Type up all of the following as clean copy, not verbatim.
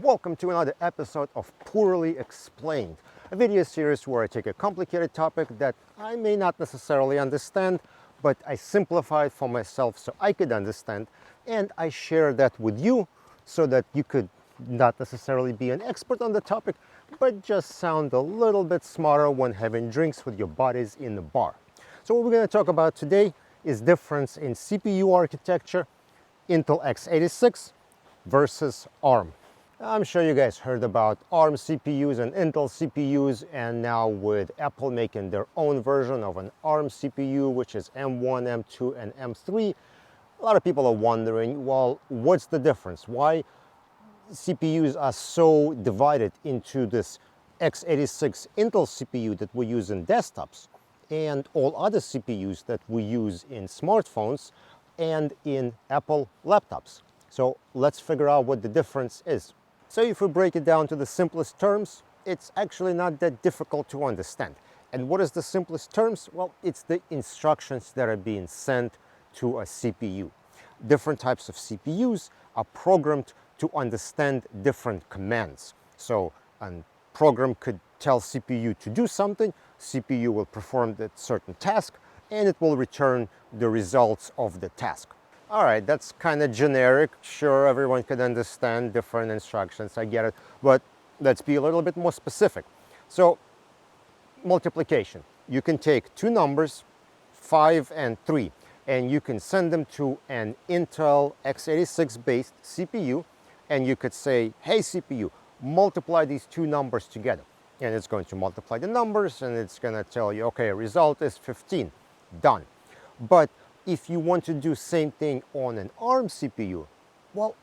Welcome to another episode of Poorly Explained, a video series where I take a complicated topic that I may not necessarily understand, but I simplify it for myself so I could understand, and I share that with you so that you could not necessarily be an expert on the topic, but just sound a little bit smarter when having drinks with your buddies in the bar. So what we're going to talk about today is difference in CPU architecture, Intel x86 versus ARM. I'm sure you guys heard about ARM CPUs and Intel CPUs, and now with Apple making their own version of an ARM CPU, which is M1, M2, and M3, a lot of people are wondering, well, what's the difference? Why CPUs are so divided into this x86 Intel CPU that we use in desktops and all other CPUs that we use in smartphones and in Apple laptops. So let's figure out what the difference is. So if we break it down to the simplest terms, it's actually not that difficult to understand. And what is the simplest terms? Well, it's the instructions that are being sent to a CPU. Different types of CPUs are programmed to understand different commands. So a program could tell CPU to do something, CPU will perform that certain task, and it will return the results of the task. All right, that's kind of generic. Sure, everyone can understand different instructions, I get it, but let's be a little bit more specific. So, multiplication. You can take two numbers, 5 and 3, and you can send them to an Intel x86 based CPU, and you could say, hey CPU, multiply these two numbers together. And it's going to multiply the numbers, and it's going to tell you, okay, result is 15, done. But if you want to do same thing on an ARM CPU, well,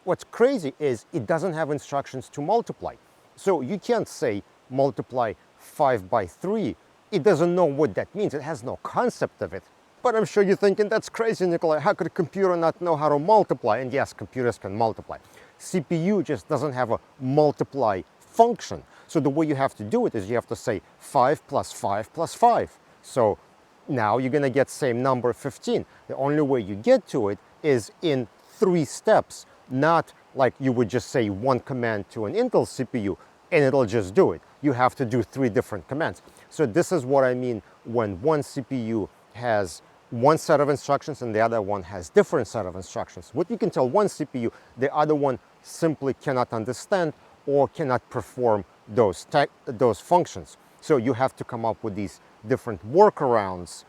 what's crazy is it doesn't have instructions to multiply. So you can't say multiply 5 by 3. It doesn't know what that means. It has no concept of it. But I'm sure you're thinking, that's crazy, Nikolai. How could a computer not know how to multiply? And yes, computers can multiply. CPU just doesn't have a multiply function. So the way you have to do it is you have to say 5 plus 5 plus 5. So now you're going to get same number 15. The only way you get to it is in 3 steps, not like you would just say one command to an Intel CPU and it'll just do it. You have to do 3 different commands. So this is what I mean when one CPU has one set of instructions and the other one has different set of instructions. What you can tell one CPU, the other one simply cannot understand or cannot perform those functions. So you have to come up with these different workarounds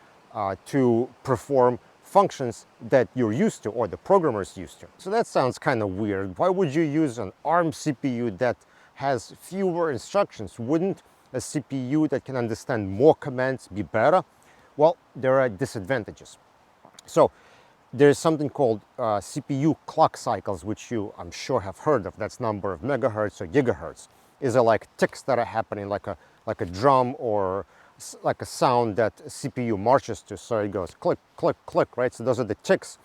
to perform functions that you're used to or the programmer's used to. So that sounds kind of weird. Why would you use an ARM CPU that has fewer instructions? Wouldn't a CPU that can understand more commands be better? Well, there are disadvantages. So there's something called CPU clock cycles, which you, I'm sure, have heard of. That's number of megahertz or gigahertz. Is like ticks that are happening like a drum or like a sound that CPU marches to. So it goes click, click, click, right? So those are the ticks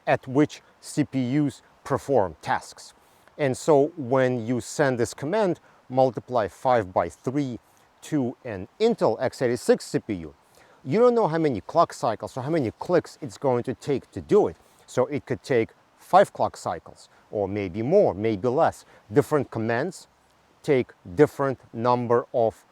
at which CPUs perform tasks. And so when you send this command, multiply 5 by 3 to an Intel x86 CPU, you don't know how many clock cycles or how many clicks it's going to take to do it. So it could take 5 clock cycles or maybe more, maybe less. Different commands take different number of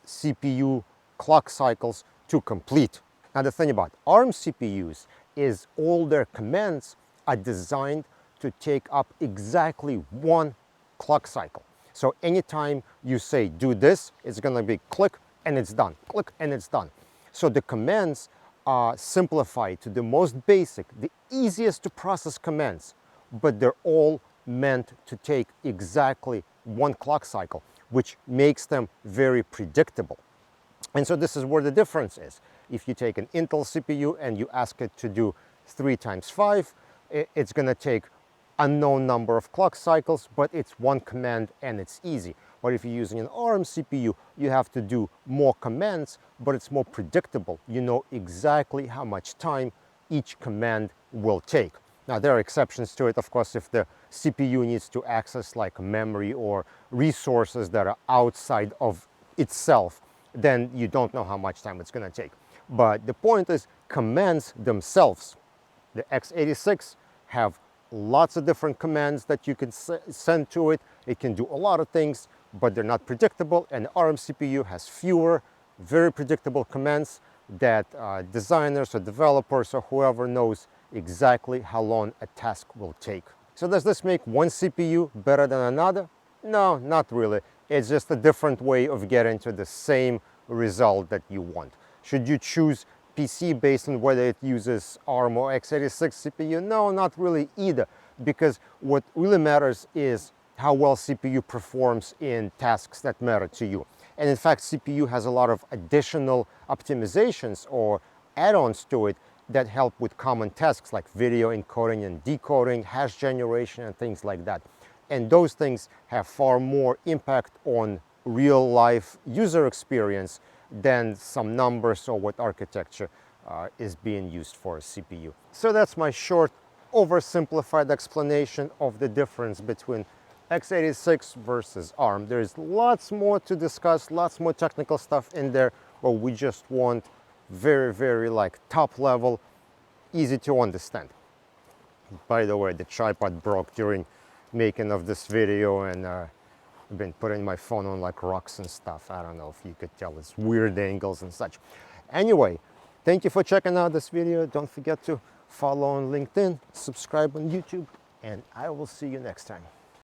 CPU clock cycles to complete. Now the thing about ARM CPUs is all their commands are designed to take up exactly 1 clock cycle. So anytime you say do this, it's going to be click and it's done, click and it's done. So the commands are simplified to the most basic, the easiest to process commands, but they're all meant to take exactly 1 clock cycle, which makes them very predictable. And so this is where the difference is. If you take an Intel CPU and you ask it to do 3 times 5, it's going to take unknown number of clock cycles, but it's 1 command and it's easy. But if you're using an ARM CPU, you have to do more commands, but it's more predictable. You know exactly how much time each command will take. Now, there are exceptions to it, of course, if the CPU needs to access like memory or resources that are outside of itself, then you don't know how much time it's going to take. But the point is, commands themselves, the x86 have lots of different commands that you can send to it. It can do a lot of things, but they're not predictable, and the ARM CPU has fewer, very predictable commands that designers or developers or whoever knows exactly how long a task will take. So does this make one CPU better than another? No, not really. It's just a different way of getting to the same result that you want. Should you choose PC based on whether it uses ARM or x86 CPU? No, not really either, because what really matters is how well CPU performs in tasks that matter to you. And in fact, CPU has a lot of additional optimizations or add-ons to it that help with common tasks like video encoding and decoding, hash generation, and things like that. And those things have far more impact on real life user experience than some numbers or what architecture is being used for a CPU. So that's my short, oversimplified explanation of the difference between x86 versus ARM. There's lots more to discuss, lots more technical stuff in there, but we just want very like top level, easy to understand. By the way, the tripod broke during making of this video, and I've been putting my phone on like rocks and stuff. I don't know if you could tell, it's weird angles and such. Anyway, thank you for checking out this video. Don't forget to follow on LinkedIn, subscribe on YouTube, and I will see you next time.